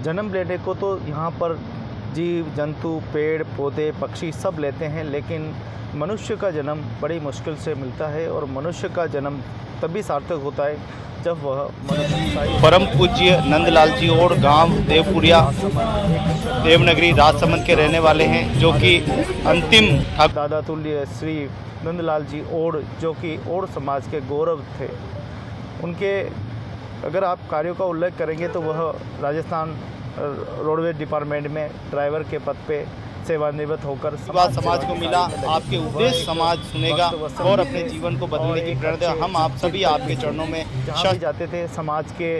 जन्म लेने को तो यहाँ पर जीव जंतु पेड़ पौधे पक्षी सब लेते हैं, लेकिन मनुष्य का जन्म बड़ी मुश्किल से मिलता है और मनुष्य का जन्म तभी सार्थक होता है जब वह मनुष्य परम पूज्य नंदलाल जी और गांव देवपुरिया देवनगरी राजसमंद के रहने वाले हैं, जो कि अंतिम दादा तुल्य श्री नंदलाल जी ओड, जो कि ओड समाज के गौरव थे। उनके अगर आप कार्यों का उल्लेख करेंगे तो वह राजस्थान रोडवेज डिपार्टमेंट में ड्राइवर के पद पे सेवानिवृत्त होकर समाज को मिला। आपके उपदेश समाज सुनेगा और अपने जीवन को बदलने की प्रेरणा। हम आप सभी आपके चरणों में जहाँ भी जाते थे, समाज के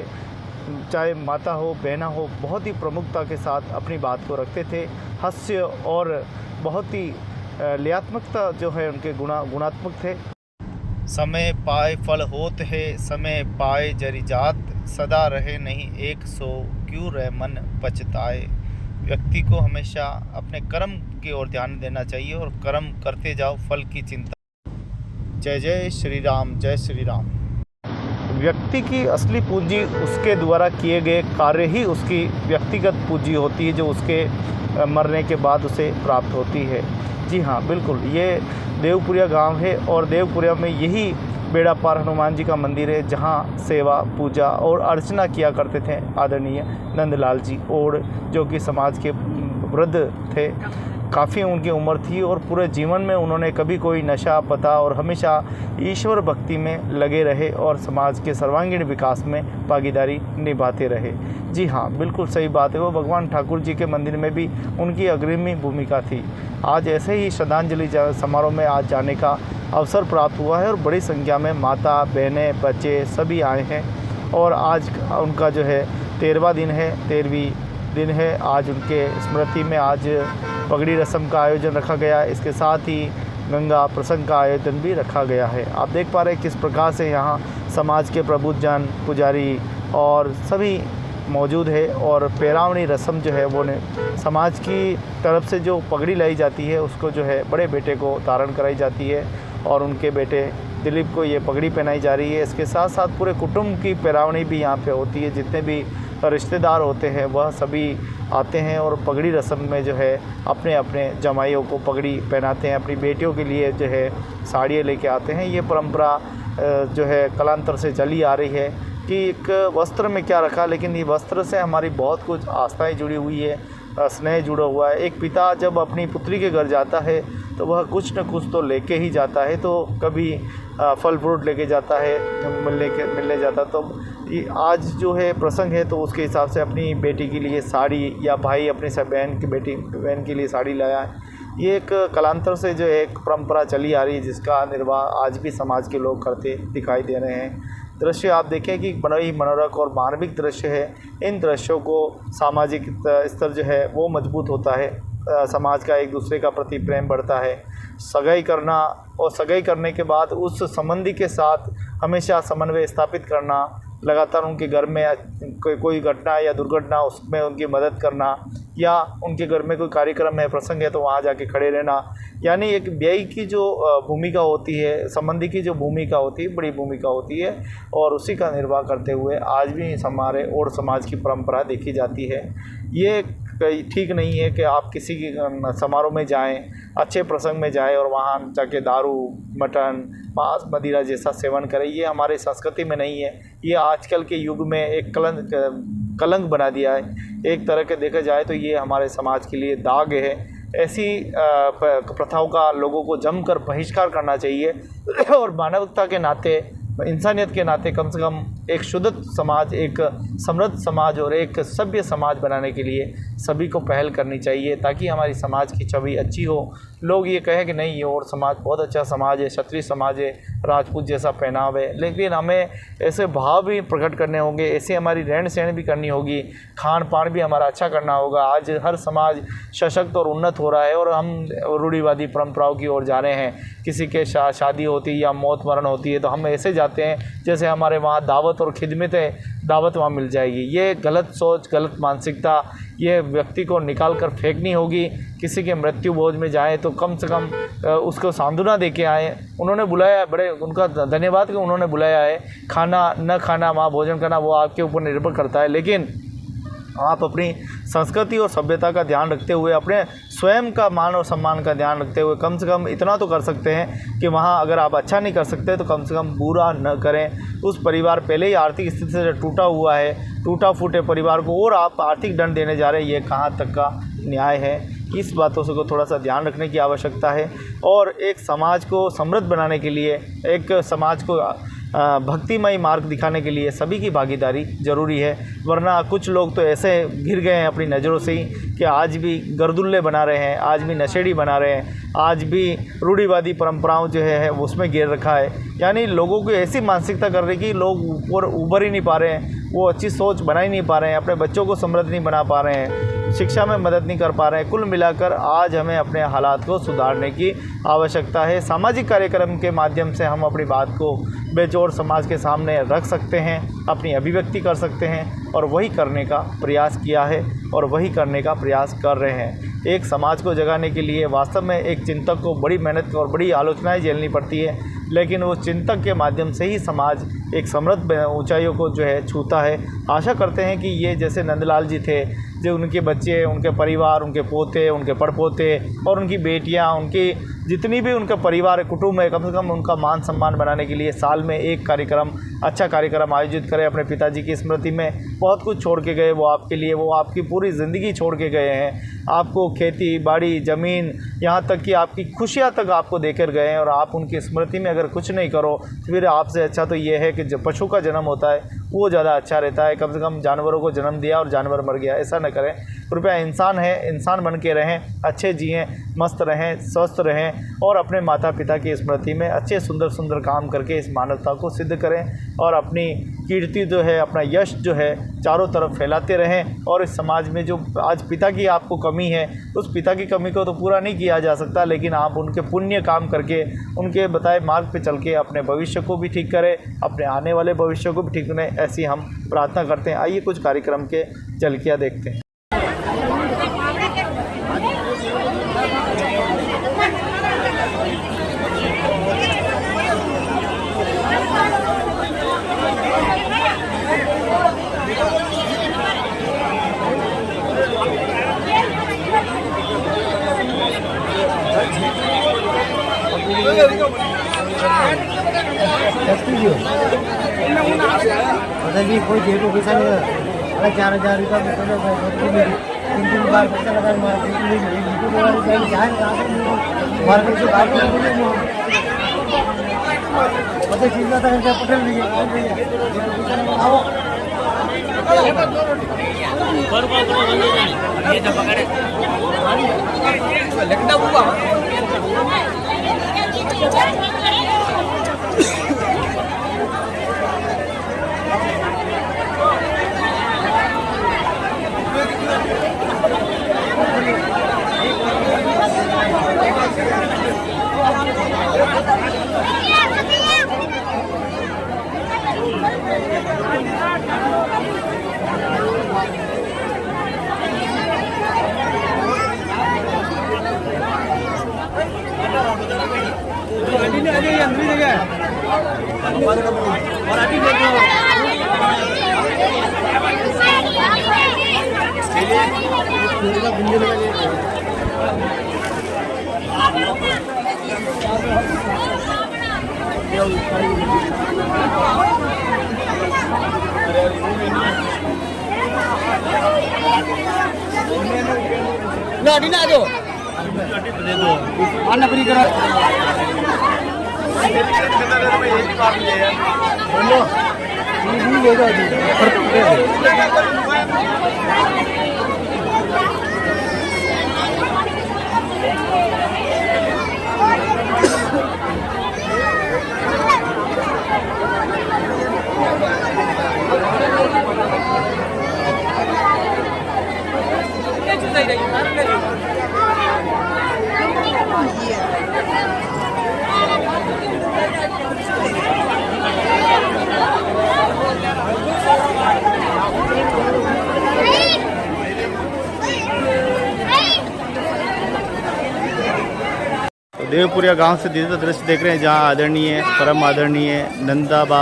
चाहे माता हो बहना हो, बहुत ही प्रमुखता के साथ अपनी बात को रखते थे। हास्य और बहुत ही लियात्मकता जो है उनके गुणात्मक थे। समय पाए फल होत है, समय पाए जरी जात, सदा रहे नहीं एक सो क्यों रह मन पछताए। व्यक्ति को हमेशा अपने कर्म की ओर ध्यान देना चाहिए और कर्म करते जाओ, फल की चिंता। जय जय श्री राम, जय श्री राम। व्यक्ति की असली पूंजी उसके द्वारा किए गए कार्य ही उसकी व्यक्तिगत पूंजी होती है, जो उसके मरने के बाद उसे प्राप्त होती है। जी हाँ, बिल्कुल, ये देवपुरिया गांव है और देवपुरिया में यही बेड़ा पार हनुमान जी का मंदिर है, जहाँ सेवा पूजा और अर्चना किया करते थे आदरणीय नंदलाल जी ओड, जो कि समाज के वृद्ध थे। काफ़ी उनकी उम्र थी और पूरे जीवन में उन्होंने कभी कोई नशा पता और हमेशा ईश्वर भक्ति में लगे रहे और समाज के सर्वांगीण विकास में भागीदारी निभाते रहे। जी हाँ, बिल्कुल सही बात है। वो भगवान ठाकुर जी के मंदिर में भी उनकी अग्रणी भूमिका थी। आज ऐसे ही श्रद्धांजलि समारोह में आज जाने का अवसर प्राप्त हुआ है और बड़ी संख्या में माता बहनें बच्चे सभी आए हैं और आज उनका जो है 13वां दिन है। आज उनके स्मृति में आज पगड़ी रस्म का आयोजन रखा गया। इसके साथ ही गंगा प्रसंग का आयोजन भी रखा गया है। आप देख पा रहे हैं किस प्रकार से यहाँ समाज के प्रबुद्धजन पुजारी और सभी मौजूद है और पैरावणी रस्म जो है वो ने समाज की तरफ से जो पगड़ी लाई जाती है उसको जो है बड़े बेटे को धारण कराई जाती है और उनके बेटे दिलीप को ये पगड़ी पहनाई जा रही है। इसके साथ साथ पूरे कुटुंब की पैरावणी भी यहाँ पे होती है। जितने भी रिश्तेदार होते हैं वह सभी आते हैं और पगड़ी रस्म में जो है अपने अपने जमाइयों को पगड़ी पहनाते हैं। अपनी बेटियों के लिए जो है साड़ियाँ लेके आते हैं। ये परंपरा जो है कालांतर से चली आ रही है कि एक वस्त्र में क्या रखा, लेकिन ये वस्त्र से हमारी बहुत कुछ आस्थाएं जुड़ी हुई है, स्नेह जुड़ा हुआ है। एक पिता जब अपनी पुत्री के घर जाता है तो वह कुछ न कुछ तो लेके ही जाता है। तो कभी फल फ्रूट लेके जाता है, मिलने जाता। तो ये आज जो है प्रसंग है तो उसके हिसाब से अपनी बेटी के लिए साड़ी या भाई अपनी बहन के लिए साड़ी लाया है। ये एक कालांतर से जो एक परंपरा चली आ रही है, जिसका निर्वाह आज भी समाज के लोग करते दिखाई दे रहे हैं। दृश्य आप देखें कि बड़ा ही मनोरक और मार्मिक दृश्य है। इन दृश्यों को सामाजिक स्तर जो है वो मजबूत होता है। समाज का एक दूसरे का प्रति प्रेम बढ़ता है। सगाई करना और सगाई करने के बाद उस संबंधी के साथ हमेशा समन्वय स्थापित करना, लगातार उनके घर में कोई घटना या दुर्घटना उसमें उनकी मदद करना, या उनके घर में कोई कार्यक्रम है प्रसंग है तो वहाँ जाके खड़े रहना, यानी एक व्यय की जो भूमिका होती है, संबंधी की जो भूमिका होती है बड़ी भूमिका होती है और उसी का निर्वाह करते हुए आज भी हमारे और समाज की परंपरा देखी जाती है। ये ठीक नहीं है कि आप किसी की समारोह में जाएं, अच्छे प्रसंग में जाएं और वहाँ जाके दारू मटन मांस मदिरा जैसा सेवन करें। ये हमारे संस्कृति में नहीं है। ये आजकल के युग में एक कलंक बना दिया है। एक तरह के देखा जाए तो ये हमारे समाज के लिए दाग है। ऐसी प्रथाओं का लोगों को जमकर बहिष्कार करना चाहिए और मानवता के नाते, इंसानियत के नाते कम से कम एक शुद्ध समाज, एक समृद्ध समाज और एक सभ्य समाज बनाने के लिए सभी को पहल करनी चाहिए, ताकि हमारी समाज की छवि अच्छी हो। लोग ये कहें कि नहीं ये और समाज बहुत अच्छा समाज है, क्षत्रिय समाज है, राजपूत जैसा पहनाव है, लेकिन हमें ऐसे भाव भी प्रकट करने होंगे, ऐसे हमारी रहन सहन भी करनी होगी, खान पान भी हमारा अच्छा करना होगा। आज हर समाज सशक्त और उन्नत हो रहा है और हम रूढ़िवादी परंपराओं की ओर जा रहे हैं। किसी के शादी होती है या मौत मरण होती है तो हम ऐसे जाते हैं जैसे हमारे वहाँ दावत और खिदमत है, दावत वहाँ मिल जाएगी। ये गलत सोच, गलत मानसिकता, ये व्यक्ति को निकाल कर फेंकनी होगी। किसी के मृत्यु भोज में जाए तो कम से कम उसको सांत्वना दे के आए। उन्होंने बुलाया, बड़े उनका धन्यवाद कि उन्होंने बुलाया है। खाना न खाना, वहाँ भोजन करना वो आपके ऊपर निर्भर करता है, लेकिन आप अपनी संस्कृति और सभ्यता का ध्यान रखते हुए अपने स्वयं का मान और सम्मान का ध्यान रखते हुए कम से कम इतना तो कर सकते हैं कि वहाँ अगर आप अच्छा नहीं कर सकते तो कम से कम बुरा न करें। उस परिवार पहले ही आर्थिक स्थिति से टूटा हुआ है, टूटा फूटे परिवार को और आप आर्थिक दंड देने जा रहे हैं, ये कहाँ तक का न्याय है। इस बातों से को थोड़ा सा ध्यान रखने की आवश्यकता है। और एक समाज को समृद्ध बनाने के लिए, एक समाज को भक्तिमय मार्ग दिखाने के लिए सभी की भागीदारी ज़रूरी है। वरना कुछ लोग तो ऐसे घिर गए हैं अपनी नज़रों से ही कि आज भी गर्दुल्ले बना रहे हैं, आज भी नशेड़ी बना रहे हैं, आज भी रूढ़िवादी परंपराओं जो है उसमें घेर रखा है। यानी लोगों को ऐसी मानसिकता कर रही कि लोग ऊपर उभर ही नहीं पा रहे हैं, वो अच्छी सोच बना ही नहीं पा रहे हैं, अपने बच्चों को समृद्ध नहीं बना पा रहे हैं, शिक्षा में मदद नहीं कर पा रहे हैं। कुल मिलाकर आज हमें अपने हालात को सुधारने की आवश्यकता है। सामाजिक कार्यक्रम के माध्यम से हम अपनी बात को बेजोड़ समाज के सामने रख सकते हैं, अपनी अभिव्यक्ति कर सकते हैं और वही करने का प्रयास किया है और वही करने का प्रयास कर रहे हैं। एक समाज को जगाने के लिए वास्तव में एक चिंतक को बड़ी मेहनत और बड़ी आलोचनाएं झेलनी पड़ती है, लेकिन वो चिंतक के माध्यम से ही समाज एक समृद्ध ऊंचाइयों को जो है छूता है। आशा करते हैं कि ये जैसे नंदलाल जी थे, जो उनके बच्चे, उनके परिवार, उनके पोते, उनके पड़पोते और उनकी बेटियां, उनकी जितनी भी उनका परिवार कुटुंब है, कम से कम उनका मान सम्मान बनाने के लिए साल में एक कार्यक्रम, अच्छा कार्यक्रम आयोजित करें। अपने पिताजी की स्मृति में बहुत कुछ छोड़ के गए वो आपके लिए, वो आपकी पूरी ज़िंदगी छोड़ के गए हैं। आपको खेती बाड़ी, ज़मीन, यहाँ तक कि आपकी खुशियाँ तक आपको देकर गए हैं और आप उनकी स्मृति में अगर कुछ नहीं करो तो फिर आपसे अच्छा तो ये है कि जब पशु का जन्म होता है वो ज़्यादा अच्छा रहता है। कम से कम जानवरों को जन्म दिया और जानवर मर गया, ऐसा न करें। कृपया इंसान है, इंसान बन के रहें, अच्छे जिएँ, मस्त रहें, स्वस्थ रहें और अपने माता पिता की स्मृति में अच्छे सुंदर सुंदर काम करके इस मानवता को सिद्ध करें और अपनी कीर्ति जो है, अपना यश जो है चारों तरफ फैलाते रहें। और इस समाज में जो आज पिता की आपको कमी है, उस पिता की कमी को तो पूरा नहीं किया जा सकता, लेकिन आप उनके पुण्य काम करके, उनके बताए मार्ग पे चल के अपने भविष्य को भी ठीक करें, अपने आने वाले भविष्य को भी ठीक करें, ऐसी हम प्रार्थना करते हैं। आइए कुछ कार्यक्रम के झलकियाँ देखते हैं। जी कोई जेब को पैसा नहीं है, 4,000 रुपया तीन बार पैसा लगा मार्केट से बाहर मतलब चीज था पटेल गाड़ी ना दो अन्ना फ्री करो बोलो ये ले जाओ देवपुरिया गांव से दीदी दृश्य देख रहे हैं, जहां आदरणीय परम आदरणीय नंदाबा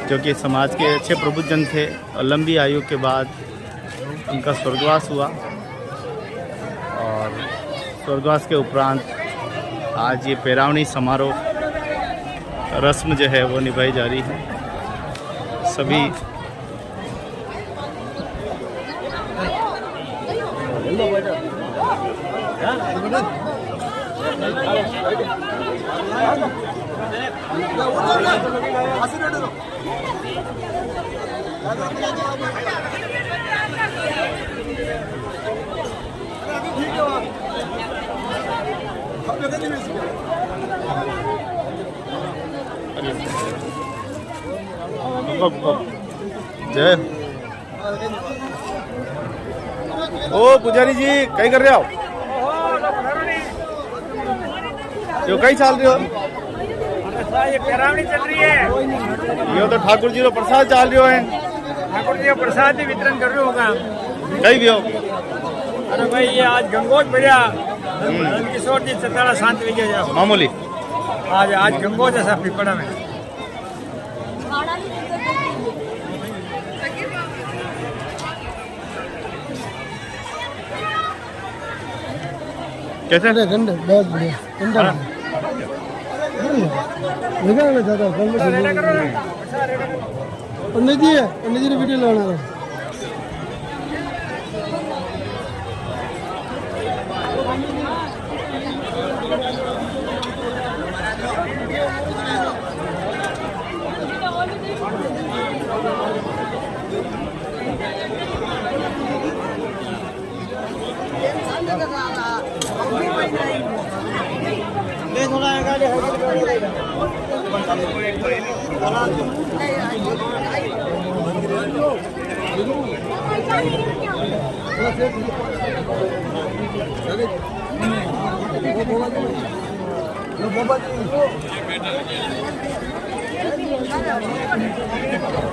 जो कि समाज के अच्छे प्रबुद्धजन थे और लंबी आयु के बाद उनका स्वर्गवास हुआ और स्वर्गवास के उपरांत आज ये पैरावनी समारोह रस्म जो है वो निभाई जा रही है। सभी जय ओ पुजारी जी कहीं कर रहे हो जो कहीं चल रहे हो ये पैरावनी चल रही है। यो तो ठाकुर जी रो प्रसाद चाल रहे हो है ठाकुर जी का प्रसाद ही वितरण कर रहे होगा। कहीं भी हो अरे भाई ये आज गंगोज बढ़िया किशोर जी सतारा शांत विजय जाओ मामूली आज गंगोज ऐसा पिपड़ा में कैसे ठंडा बहुत बढ़िया ठंडा लगाना ज़्यादा पंडित जी ने वीडियो लगाना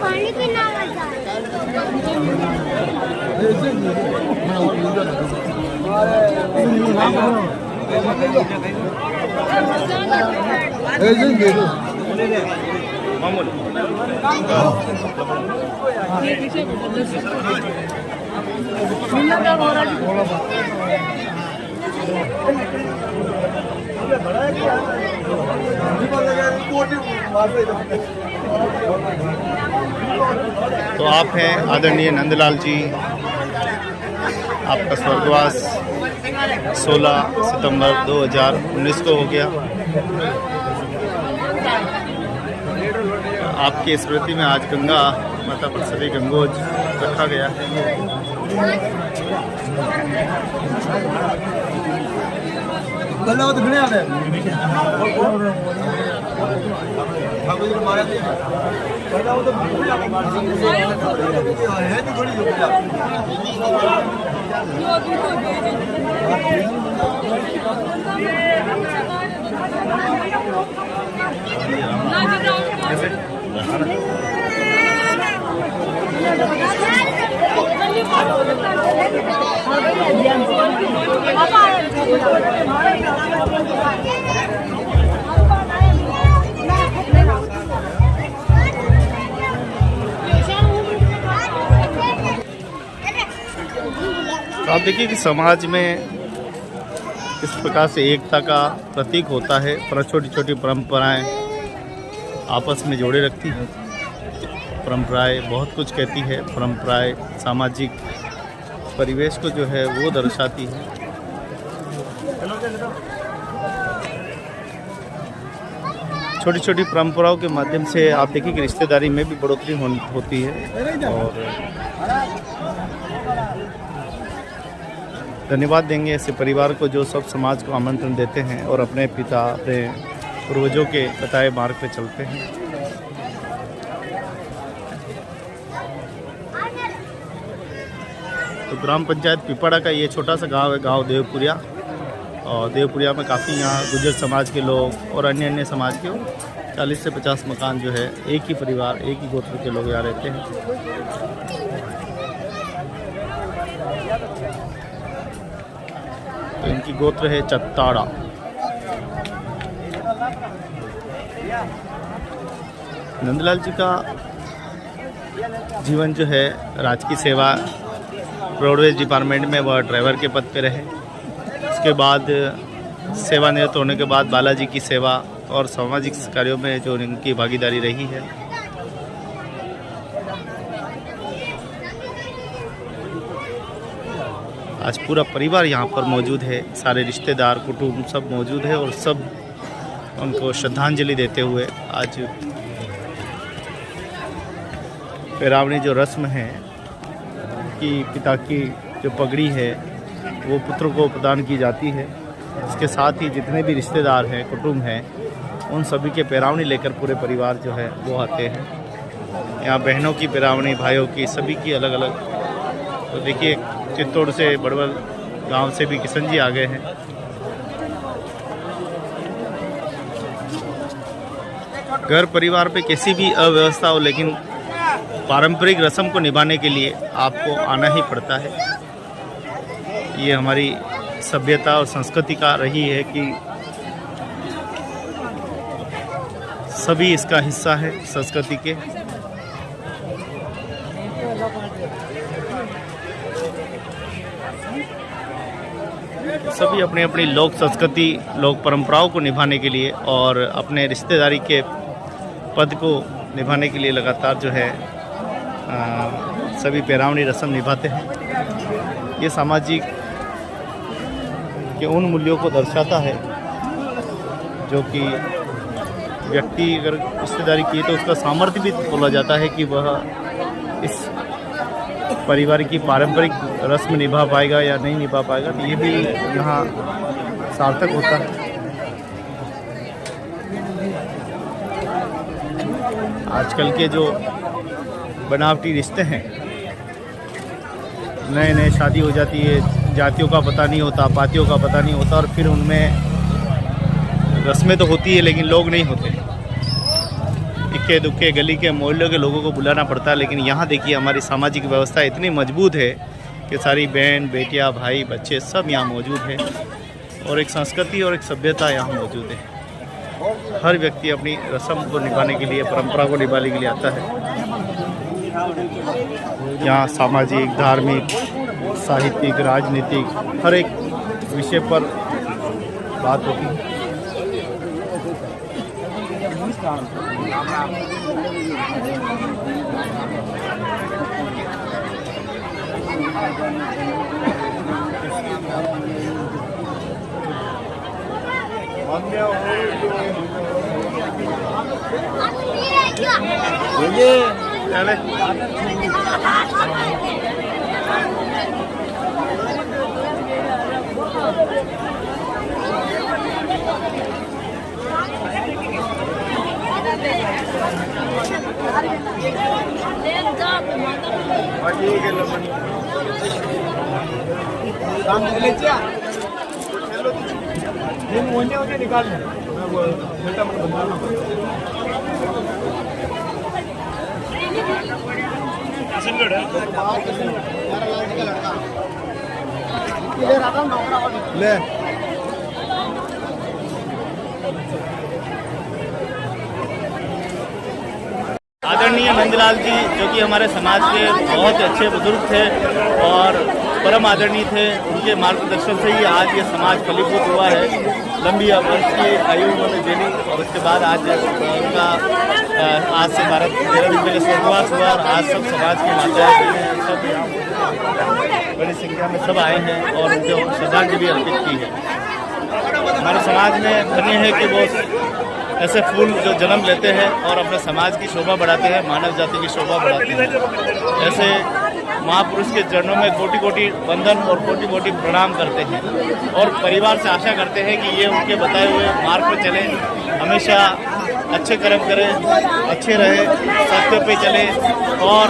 पानी पीना तो आप हैं आदरणीय नंदलाल जी, आपका स्वर्गवास 16 सितंबर 2019 को हो गया। आपकी स्मृति में आज गंगा माता प्रसादी गंगोज रखा गया है। तो आप देखिए कि समाज में इस प्रकार से एकता का प्रतीक होता है, पर छोटी छोटी परंपराएं आपस में जोड़े रखती हैं। परंपराएं बहुत कुछ कहती है, परंपराएं सामाजिक परिवेश को जो है वो दर्शाती है। छोटी छोटी परंपराओं के माध्यम से आप देखिए कि रिश्तेदारी में भी बढ़ोतरी होती है। और धन्यवाद देंगे ऐसे परिवार को जो सब समाज को आमंत्रण देते हैं और अपने पिता अपने पूर्वजों के बताए मार्ग पे चलते हैं। तो ग्राम पंचायत पिपड़ा का ये छोटा सा गांव है, गांव देवपुरिया। और देवपुरिया में काफ़ी यहाँ गुर्जर समाज के लोग और अन्य अन्य समाज के 40 से 50 मकान जो है एक ही परिवार, एक ही गोत्र के लोग यहाँ रहते हैं। तो इनकी गोत्र है चत्ताड़ा। नंदलाल जी का जीवन जो है राजकीय सेवा रोडवेज डिपार्टमेंट में वह ड्राइवर के पद पे रहे। उसके बाद सेवानिवृत्त होने के बाद बालाजी की सेवा और सामाजिक कार्यों में जो उनकी भागीदारी रही है। आज पूरा परिवार यहाँ पर मौजूद है, सारे रिश्तेदार कुटुंब सब मौजूद है और सब उनको श्रद्धांजलि देते हुए आज पैरावनी जो रस्म है कि पिता की जो पगड़ी है वो पुत्र को प्रदान की जाती है। इसके साथ ही जितने भी रिश्तेदार हैं कुटुंब हैं उन सभी के पैरावनी लेकर पूरे परिवार जो है वो आते हैं। यहाँ बहनों की पैरावनी, भाइयों की, सभी की अलग अलग। तो देखिए चित्तौड़ से बड़वल गांव से भी किशन जी आ गए हैं। घर परिवार पे कैसी भी अव्यवस्था हो लेकिन पारंपरिक रस्म को निभाने के लिए आपको आना ही पड़ता है। ये हमारी सभ्यता और संस्कृति का रही है कि सभी इसका हिस्सा है संस्कृति के। सभी अपनी अपनी लोक संस्कृति, लोक परंपराओं को निभाने के लिए और अपने रिश्तेदारी के पद को निभाने के लिए लगातार जो है सभी पैरावनी रस्म निभाते हैं। ये सामाजिक के उन मूल्यों को दर्शाता है जो कि व्यक्ति अगर रिश्तेदारी की तो उसका सामर्थ्य भी बोला जाता है कि वह इस परिवार की पारंपरिक रस्म निभा पाएगा या नहीं निभा पाएगा। तो ये भी यहाँ सार्थक होता है। आजकल के जो बनावटी रिश्ते हैं, नए नए शादी हो जाती है, जातियों का पता नहीं होता, पातियों का पता नहीं होता और फिर उनमें रस्में तो होती है लेकिन लोग नहीं होते। इक्के दुक्के गली के मोहल्लों के लोगों को बुलाना पड़ता है। लेकिन यहाँ देखिए हमारी सामाजिक व्यवस्था इतनी मजबूत है कि सारी बहन, बेटियाँ, भाई, बच्चे सब यहाँ मौजूद हैं और एक संस्कृति और एक सभ्यता यहाँ मौजूद है। हर व्यक्ति अपनी रस्म को निभाने के लिए, परंपरा को निभाने के लिए आता है। यहाँ सामाजिक, धार्मिक, साहित्यिक, राजनीतिक हर एक विषय पर बात होती है। चले निकाल ले आदरणीय नंदलाल जी जो कि हमारे समाज के बहुत अच्छे बुजुर्ग थे और परम आदरणीय थे, उनके मार्गदर्शन से ही आज ये समाज फलीभूत हुआ है। लंबी वर्ष की आयु उन्होंने झेली और उसके बाद आज उनका आज से 12-13 दिन पहले स्वर्गवास हुआ और आज सब समाज की माताएं सब यहाँ बड़ी संख्या में सब आए हैं और उनको श्रद्धांजलि अर्पित की है। हमारे समाज में धन्य है कि वो ऐसे फूल जो जन्म लेते हैं और अपने समाज की शोभा बढ़ाते हैं, मानव जाति की शोभा बढ़ाते हैं। ऐसे महापुरुष के चरणों में कोटि कोटि वंदन और कोटि कोटि प्रणाम करते हैं और परिवार से आशा करते हैं कि ये उनके बताए हुए मार्ग पर चले, हमेशा अच्छे कर्म करें, अच्छे रहे, सत्य पे चले और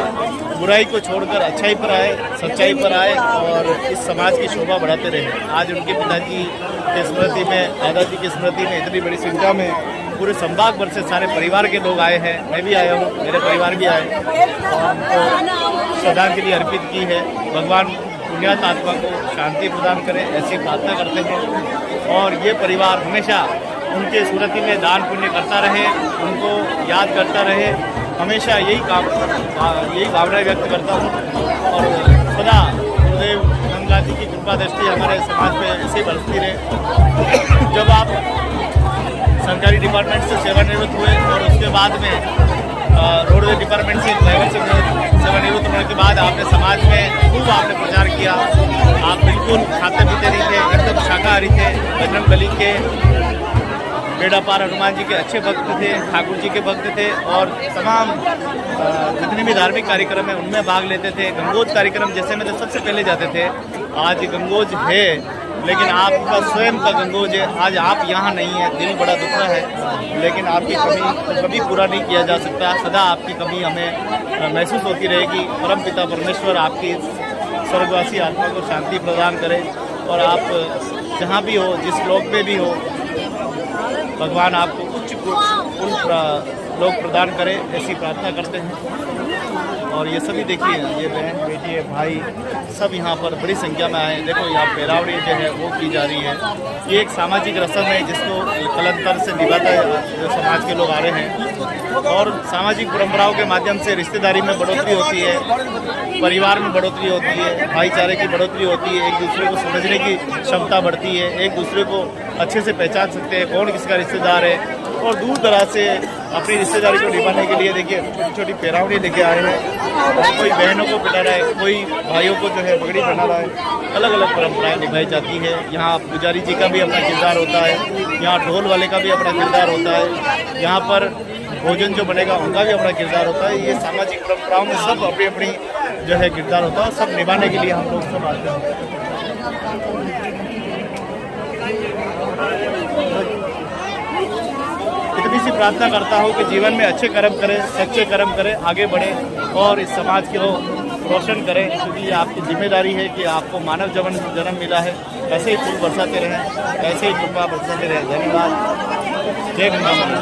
बुराई को छोड़कर अच्छाई पर आए, सच्चाई पर आए और इस समाज की शोभा बढ़ाते रहे। आज उनके पिताजी की स्मृति में, दादाजी की स्मृति में इतनी बड़ी संख्या में पूरे संभाग भर से सारे परिवार के लोग आए हैं। मैं भी आया हूँ, मेरे परिवार भी आए और उनको श्रद्धांजलि अर्पित की है। भगवान पुण्यात्म आत्मा को शांति प्रदान करे ऐसी प्रार्थना करते हैं और ये परिवार हमेशा उनके स्मृति में दान पुण्य करता रहे, उनको याद करता रहे। हमेशा यही भावना व्यक्त करता हूँ और सदा कृपा दृष्टि हमारे समाज पे ऐसे बरसती रहे। जब आप सरकारी डिपार्टमेंट से सेवानिवृत्त हुए और उसके बाद में रोडवे डिपार्टमेंट से ड्राइवर से सेवानिवृत्त होने के बाद आपने समाज में खूब आपने प्रचार किया। आप बिल्कुल खाते पीते नहीं थे, एकदम शाकाहारी थे, बजरंग बली के बेड़ा पार हनुमान जी के अच्छे भक्त थे, ठाकुर जी के भक्त थे और तमाम जितने भी धार्मिक कार्यक्रम हैं उनमें भाग लेते थे। गंगोज कार्यक्रम जैसे में तो सबसे पहले जाते थे। आज गंगोज है लेकिन आपका स्वयं का गंगोज है, आज आप यहाँ नहीं है, दिल बड़ा दुखा है। लेकिन आपकी कमी कभी पूरा नहीं किया जा सकता, सदा आपकी कमी हमें महसूस होती रहेगी। परमपिता परमेश्वर आपकी स्वर्गवासी आत्मा को शांति प्रदान करे और आप जहाँ भी हो, जिस लोक पे भी हो, भगवान आपको उच्च लोक प्रदान करे, ऐसी प्रार्थना करते हैं। और ये सभी देखिए, ये बहन बेटी है, भाई सब यहाँ पर बड़ी संख्या में आए। देखो यहाँ पैरावड़ी जो है वो की जा रही है। ये एक सामाजिक रस्म है जिसको कलंतर से निभाता जो समाज के लोग आ रहे हैं। और सामाजिक परंपराओं के माध्यम से रिश्तेदारी में बढ़ोतरी होती है, परिवार में बढ़ोतरी होती है, भाईचारे की बढ़ोतरी होती है, एक दूसरे को समझने की क्षमता बढ़ती है, एक दूसरे को अच्छे से पहचान सकते हैं कौन किसका रिश्तेदार है। और दूर दराज से अपनी रिश्तेदारी को निभाने के लिए देखिए छोटी छोटी पैरावड़ी लेके आए हैं। कोई बहनों को पिटा रहा है, कोई भाइयों को जो है पगड़ी बना रहा है। अलग अलग परंपराएं निभाई जाती है। यहाँ पुजारी जी का भी अपना किरदार होता है, यहाँ ढोल वाले का भी अपना किरदार होता है, यहाँ पर भोजन जो बनेगा उनका भी अपना किरदार होता है। ये सामाजिक परंपराओं में सब अपनी अपनी जो है किरदार होता है। सब निभाने के लिए हम लोग सब आते हैं। इतनी सी प्रार्थना करता हूँ कि जीवन में अच्छे कर्म करें, सच्चे कर्म करें, आगे बढ़ें और इस समाज को रोशन करें, क्योंकि ये आपकी जिम्मेदारी है कि आपको मानव जन्म मिला है। ऐसे ही फूल बरसाते रहें, ऐसे ही कृपा बरसाते रहें। धन्यवाद। जय गंगा माता।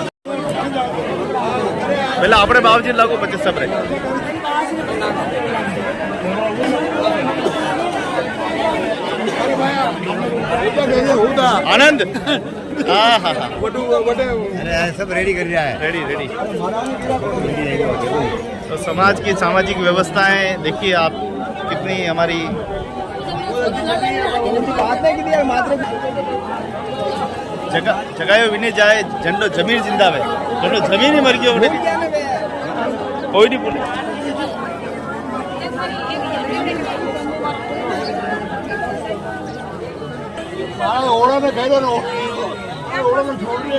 पहले अपने बाबूजी लागू बच्चे सब रहे। आनंद हाँ हाँ हाँ सब रेडी कर रहा है। रेडी। तो समाज की सामाजिक व्यवस्थाएं देखिए आप कितनी हमारी जगह विने जाए झंडो जमीन जिंदा है, झंडो जमीन ही मर गया कोई नहीं बोले। ओड़ा में कह दो ना, ओड़ा में छोड़ दिया।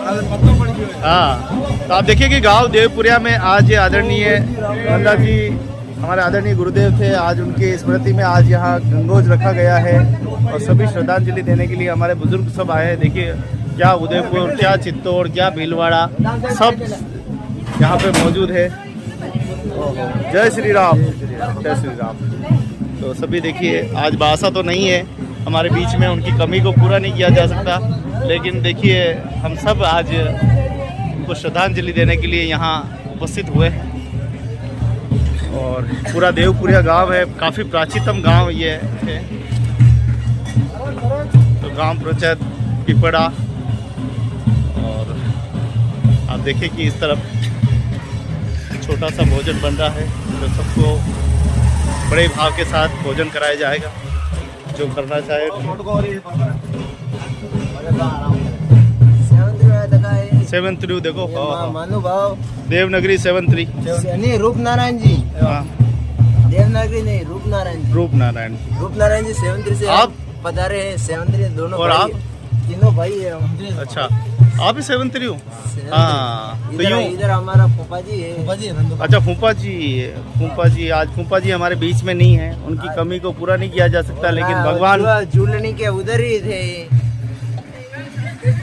हाँ, तो आप देखिए कि गांव देवपुरिया में आज आदरणीय नंदा जी हमारे आदरणीय गुरुदेव थे, आज उनकी स्मृति में आज यहाँ गंगोज रखा गया है और सभी श्रद्धांजलि देने के लिए हमारे बुजुर्ग सब आए हैं। देखिए क्या उदयपुर, क्या चित्तौड़, क्या भीलवाड़ा, सब यहाँ पे मौजूद है। जय श्री राम, जय श्री राम। तो सभी देखिए, आज बासा तो नहीं है हमारे बीच में, उनकी कमी को पूरा नहीं किया जा सकता, लेकिन देखिए हम सब आज उनको श्रद्धांजलि देने के लिए यहाँ उपस्थित हुए हैं। और पूरा देवपुरिया गांव है, काफ़ी प्राचीनतम गांव ये है। तो गांव प्रचत पिपड़ा, और आप देखिए कि इस तरफ छोटा सा भोजन बन रहा है, तो सबको बड़े भाव के साथ भोजन कराया जाएगा जो करना चाहे। सेवंतरी देखो, महानुभाव देवनगरी सेवंतरी, नहीं रूपनारायण जी, हाँ, देवनागरी नहीं, रूपनारायण जी, रूपनारायण जी सेवंतरी से आप पधारे हैं। सेवंतरी दोनों और भाई, आप? तीनों भाई है हम। अच्छा, आप ही सेवंतरी हो? हाँ, तो यूँ इधर हमारा फूफा जी है। अच्छा, फूफा जी आज फूफा जी हमारे बीच में नहीं है, उनकी कमी को पूरा नहीं किया जा सकता, लेकिन भगवान झूलने के उधर ही थे।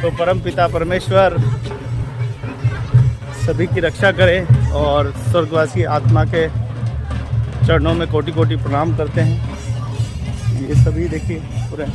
तो परम पिता परमेश्वर सभी की रक्षा करे और स्वर्गवासी आत्मा के चरणों में कोटि कोटि प्रणाम करते हैं। ये सभी देखिए पूरे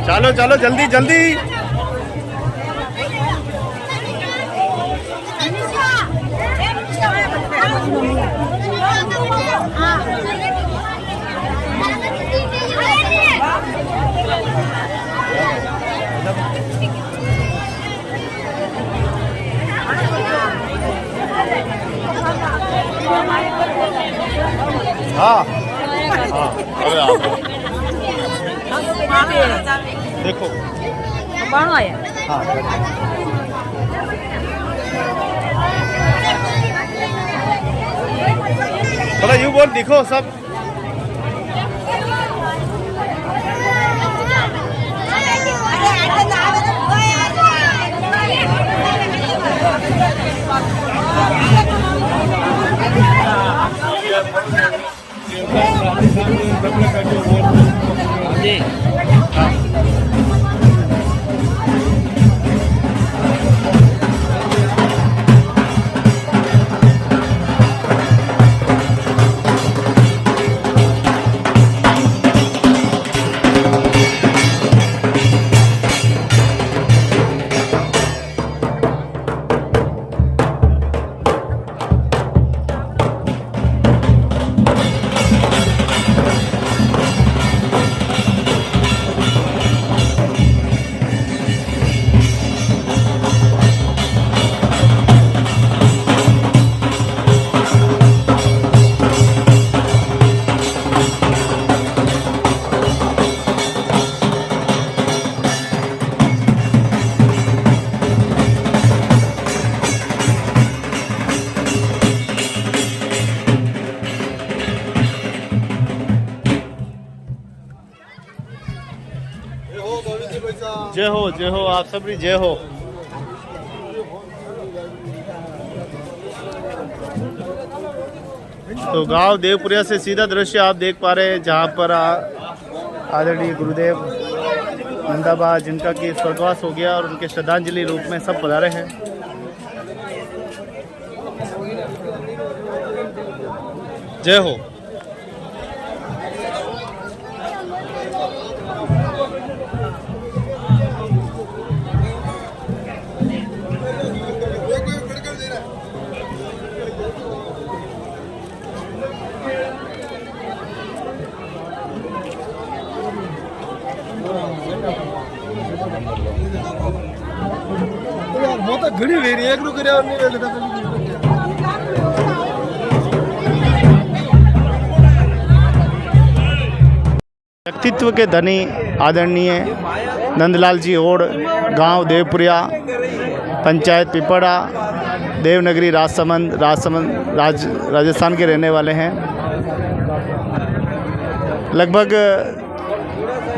चलो चलो जल्दी जल्दी। हाँ हाँ, अरे आप देखो हाँ, थोड़ा यूँ बोल दिखो सब। जय हो, आप सबरी जय हो। तो गांव देवपुरिया से सीधा दृश्य आप देख पा रहे हैं, जहां पर आदरणीय गुरुदेव नंदाबा जिनका कि स्वर्गवास हो गया और उनके श्रद्धांजलि रूप में सब पधारे हैं। जय हो। तो घड़ी ले रही है एक रुक और नहीं रहता व्यक्तित्व के धनी आदरणीय नंदलाल जी ओड़, गांव देवपुरिया, पंचायत पिपड़ा, देवनगरी, राजस्थान के रहने वाले हैं। लगभग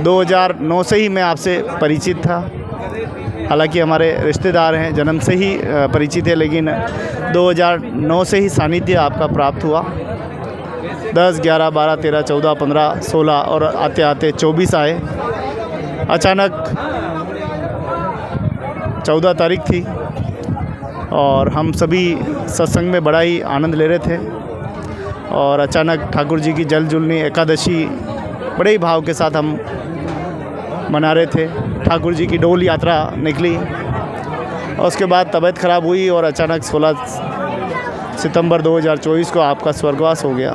2009 से ही मैं आपसे परिचित था। हालांकि हमारे रिश्तेदार हैं, जन्म से ही परिचित है, लेकिन 2009 से ही सानिध्य आपका प्राप्त हुआ। 10, 11, 12, 13, 14, 15, 16 और आते आते 24 आए। अचानक 14 तारीख थी और हम सभी सत्संग में बड़ा ही आनंद ले रहे थे और अचानक ठाकुर जी की जल जुलनी एकादशी बड़े ही भाव के साथ हम मना रहे थे। ठाकुर जी की डोल यात्रा निकली और उसके बाद तबीयत ख़राब हुई और अचानक 16 सितंबर 2024 को आपका स्वर्गवास हो गया।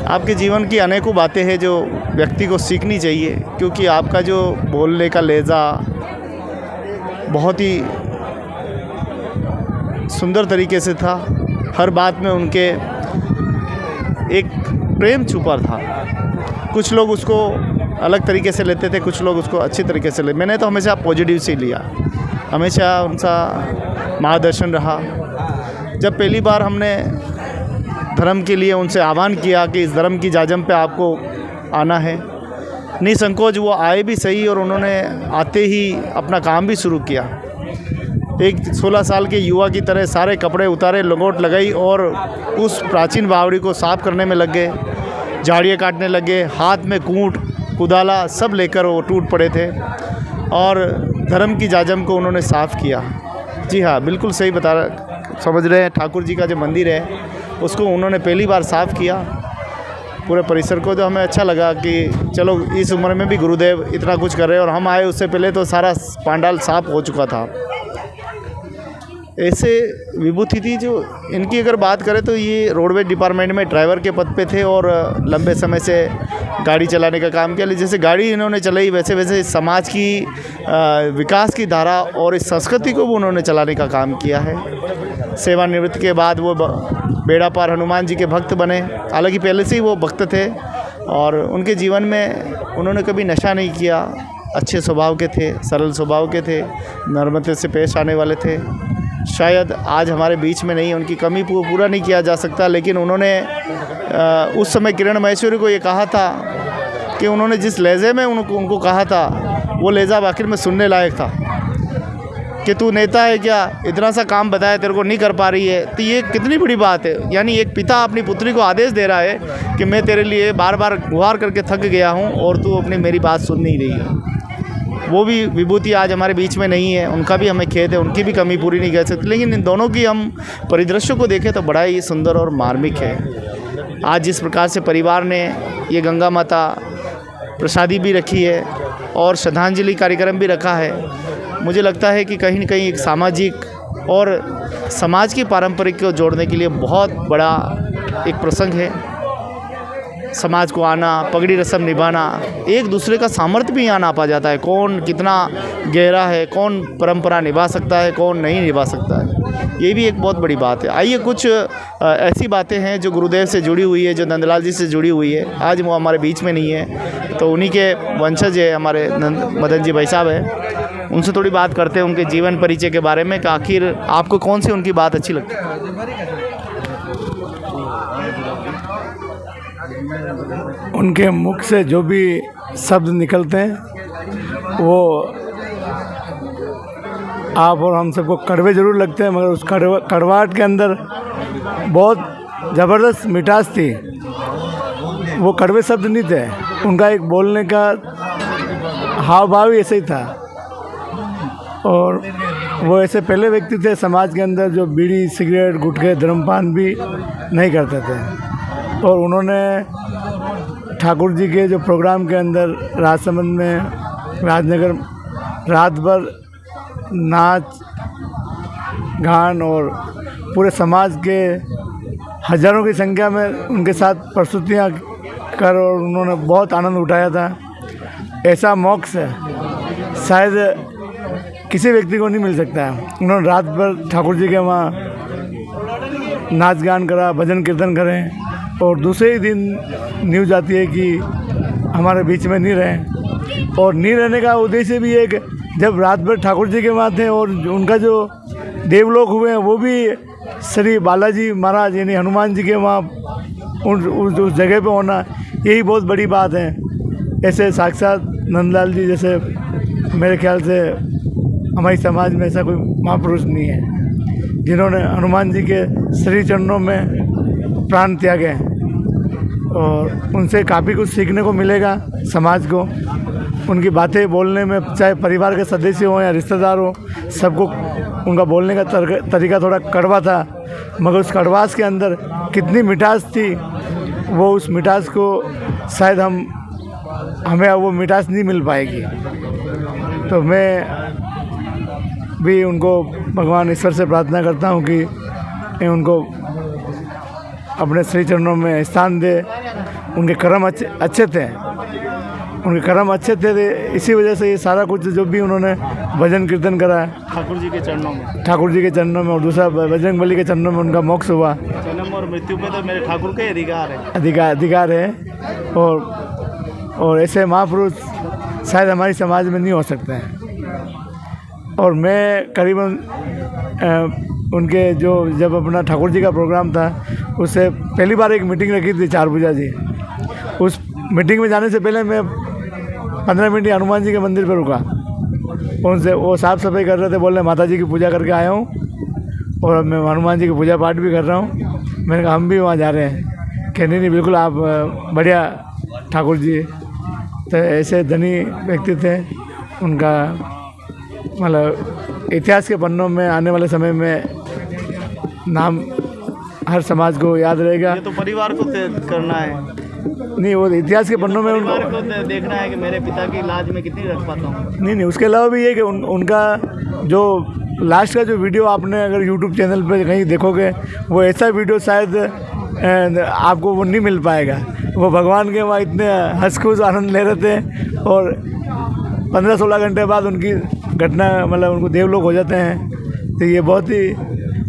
आपके जीवन की अनेकों बातें हैं जो व्यक्ति को सीखनी चाहिए, क्योंकि आपका जो बोलने का लहज़ा बहुत ही सुंदर तरीके से था। हर बात में उनके एक प्रेम छुपा था। कुछ लोग उसको अलग तरीके से लेते थे, कुछ लोग उसको अच्छी तरीके से लेते। मैंने तो हमेशा पॉजिटिव से लिया, हमेशा उनका मार्गदर्शन रहा। जब पहली बार हमने धर्म के लिए उनसे आह्वान किया कि इस धर्म की जाजम पे आपको आना है, निसंकोच वो आए भी सही और उन्होंने आते ही अपना काम भी शुरू किया। एक 16 साल के युवा की तरह सारे कपड़े उतारे, लंगोट लगाई और उस प्राचीन बावड़ी को साफ़ करने में लग गए। झाड़ियाँ काटने लगे, हाथ में कूट कुदाला सब लेकर वो टूट पड़े थे और धर्म की जाजम को उन्होंने साफ़ किया। जी हाँ, बिल्कुल सही समझ रहे हैं। ठाकुर जी का जो मंदिर है उसको उन्होंने पहली बार साफ़ किया, पूरे परिसर को। तो हमें अच्छा लगा कि चलो इस उम्र में भी गुरुदेव इतना कुछ कर रहे हैं और हम आए उससे पहले तो सारा पांडाल साफ़ हो चुका था। ऐसे विभूति थी जो इनकी अगर बात करें तो ये रोडवेज डिपार्टमेंट में ड्राइवर के पद पे थे और लंबे समय से गाड़ी चलाने का काम किया। जैसे गाड़ी इन्होंने चलाई वैसे वैसे समाज की विकास की धारा और इस संस्कृति को भी उन्होंने चलाने का काम किया है। सेवानिवृत्ति के बाद वो बेड़ा पार हनुमान जी के भक्त बने। हालांकि पहले से ही वो भक्त थे और उनके जीवन में उन्होंने कभी नशा नहीं किया, अच्छे स्वभाव के थे, सरल स्वभाव के थे, नम्रता से पेश आने वाले थे। शायद आज हमारे बीच में नहीं, उनकी कमी पूरा नहीं किया जा सकता, लेकिन उन्होंने उस समय किरण महेश्वरी को ये कहा था कि उन्होंने जिस लहजे में उनको कहा था वो लहजा आखिर में सुनने लायक था कि तू नेता है क्या, इतना सा काम बताया तेरे को नहीं कर पा रही है। तो ये कितनी बड़ी बात है। यानी एक पिता अपनी पुत्री को आदेश दे रहा है कि मैं तेरे लिए बार बार गुहार करके थक गया हूँ और तू अपनी मेरी बात सुन नहीं रही है। वो भी विभूति आज हमारे बीच में नहीं है, उनका भी हमें खेद है, उनकी भी कमी पूरी नहीं कर सकते। लेकिन इन दोनों की हम परिदृश्य को देखें तो बड़ा ही सुंदर और मार्मिक है। आज जिस प्रकार से परिवार ने ये गंगा माता प्रसादी भी रखी है और श्रद्धांजलि कार्यक्रम भी रखा है, मुझे लगता है कि कहीं न कहीं एक सामाजिक और समाज की पारंपरिक को जोड़ने के लिए बहुत बड़ा एक प्रसंग है। समाज को आना, पगड़ी रस्म निभाना, एक दूसरे का सामर्थ्य भी यहाँ नापा जाता है। कौन कितना गहरा है, कौन परंपरा निभा सकता है, कौन नहीं निभा सकता है, ये भी एक बहुत बड़ी बात है। आइए कुछ ऐसी बातें हैं जो गुरुदेव से जुड़ी हुई है, जो नंदलाल जी से जुड़ी हुई है। आज वो हमारे बीच में नहीं है तो उन्हीं के वंशज है, हमारे मदन जी भाई साहब है, उनसे थोड़ी बात करते हैं उनके जीवन परिचय के बारे में कि आखिर आपको कौन सी उनकी बात अच्छी लगती है। उनके मुख से जो भी शब्द निकलते हैं वो आप और हम सबको कड़वे ज़रूर लगते हैं, मगर उस कड़वाहट के अंदर बहुत ज़बरदस्त मिठास थी। वो कड़वे शब्द नहीं थे, उनका एक बोलने का हाव भाव ही ऐसे ही था। और वो ऐसे पहले व्यक्ति थे समाज के अंदर जो बीड़ी, सिगरेट, गुटखे, धूम्रपान भी नहीं करते थे। और उन्होंने ठाकुर जी के जो प्रोग्राम के अंदर राजसमंद में, राजनगर, रात भर नाच गान और पूरे समाज के हज़ारों की संख्या में उनके साथ प्रस्तुतियाँ कर और उन्होंने बहुत आनंद उठाया था। ऐसा मोक्ष शायद किसी व्यक्ति को नहीं मिल सकता है। उन्होंने रात भर ठाकुर जी के वहाँ नाच गान करा, भजन कीर्तन करें और दूसरे ही दिन न्यूज़ आती है कि हमारे बीच में नहीं रहे। और नहीं रहने का उद्देश्य भी एक, जब रात भर ठाकुर जी के वहाँ थे और उनका जो देवलोक हुए हैं वो भी श्री बालाजी महाराज यानी हनुमान जी के वहाँ उस जगह पे होना, यही बहुत बड़ी बात है। ऐसे साक्षात नंदलाल जी जैसे मेरे ख्याल से हमारी समाज में ऐसा कोई महापुरुष नहीं है जिन्होंने हनुमान जी के श्री चरणों में प्राण त्यागे। और उनसे काफ़ी कुछ सीखने को मिलेगा समाज को। उनकी बातें बोलने में, चाहे परिवार के सदस्य हों या रिश्तेदार हों, सबको उनका बोलने का तरीका थोड़ा कड़वा था, मगर उस कड़वास के अंदर कितनी मिठास थी, वो उस मिठास को शायद हमें वो मिठास नहीं मिल पाएगी। तो मैं भी उनको भगवान ईश्वर से प्रार्थना करता हूँ कि उनको अपने श्री चरणों में स्थान दे। उनके कर्म अच्छे थे, उनके कर्म अच्छे थे, इसी वजह से ये सारा कुछ जो भी उन्होंने भजन कीर्तन करा है ठाकुर जी के चरणों में, ठाकुर जी के चरणों में, और दूसरा बजरंग बली के चरणों में उनका मोक्ष हुआ। जन्म और मृत्यु पे तो मेरे ठाकुर का अधिकार है, अधिकार है। और ऐसे महापुरुष शायद हमारी समाज में नहीं हो सकते हैं। और मैं करीबन उनके जब अपना ठाकुर जी का प्रोग्राम था उससे पहली बार एक मीटिंग रखी थी चारभुजा जी। उस मीटिंग में जाने से पहले मैं 15 मिनट हनुमान जी के मंदिर पर रुका। उनसे वो साफ़ सफाई कर रहे थे, बोल रहे माता जी की पूजा करके आया हूँ और मैं हनुमान जी की पूजा पाठ भी कर रहा हूँ। मैंने कहा हम भी वहाँ जा रहे हैं। कह नहीं बिल्कुल आप बढ़िया ठाकुर जी। तो ऐसे धनी व्यक्ति थे, उनका मतलब इतिहास के पन्नों में आने वाले समय में नाम हर समाज को याद रहेगा। ये तो परिवार को करना है, नहीं वो इतिहास के पन्नों में परिवार को देखना है कि मेरे पिता की लाज में कितनी रख पाता हूँ। नहीं, उसके अलावा भी ये कि उनका जो लास्ट का जो वीडियो आपने अगर यूट्यूब चैनल पे कहीं देखोगे, वो ऐसा वीडियो शायद आपको वो नहीं मिल पाएगा। वो भगवान के वहाँ इतने हंस खुश आनंद ले रहे थे और 15-16 घंटे बाद उनकी घटना मतलब उनको देवलोक हो जाते हैं। तो ये बहुत ही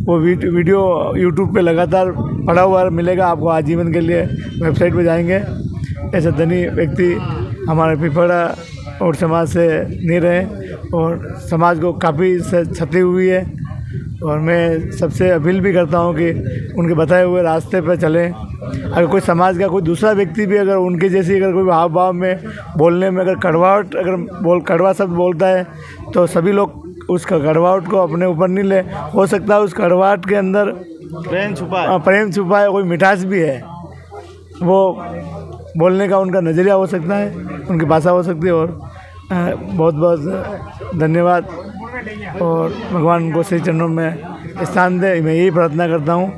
वो वीडियो यूट्यूब पे लगातार पड़ा हुआ मिलेगा आपको आजीवन के लिए। वेबसाइट पे जाएंगे। ऐसे धनी व्यक्ति हमारे पिपड़ा और समाज से नहीं रहे और समाज को काफ़ी क्षति हुई है। और मैं सबसे अपील भी करता हूँ कि उनके बताए हुए रास्ते पर चलें। अगर कोई समाज का कोई दूसरा व्यक्ति भी अगर उनके जैसी अगर कोई हाव भाव में बोलने में अगर कड़वा शब्द बोलता है तो सभी लोग उस कड़वाहट को अपने ऊपर नहीं ले। हो सकता है उस कड़वाहट के अंदर प्रेम छुपा है, कोई मिठास भी है। वो बोलने का उनका नज़रिया हो सकता है, उनकी भाषा हो सकती है। और बहुत बहुत धन्यवाद और भगवान उनको श्री चरणों में स्थान दे, मैं यही प्रार्थना करता हूँ।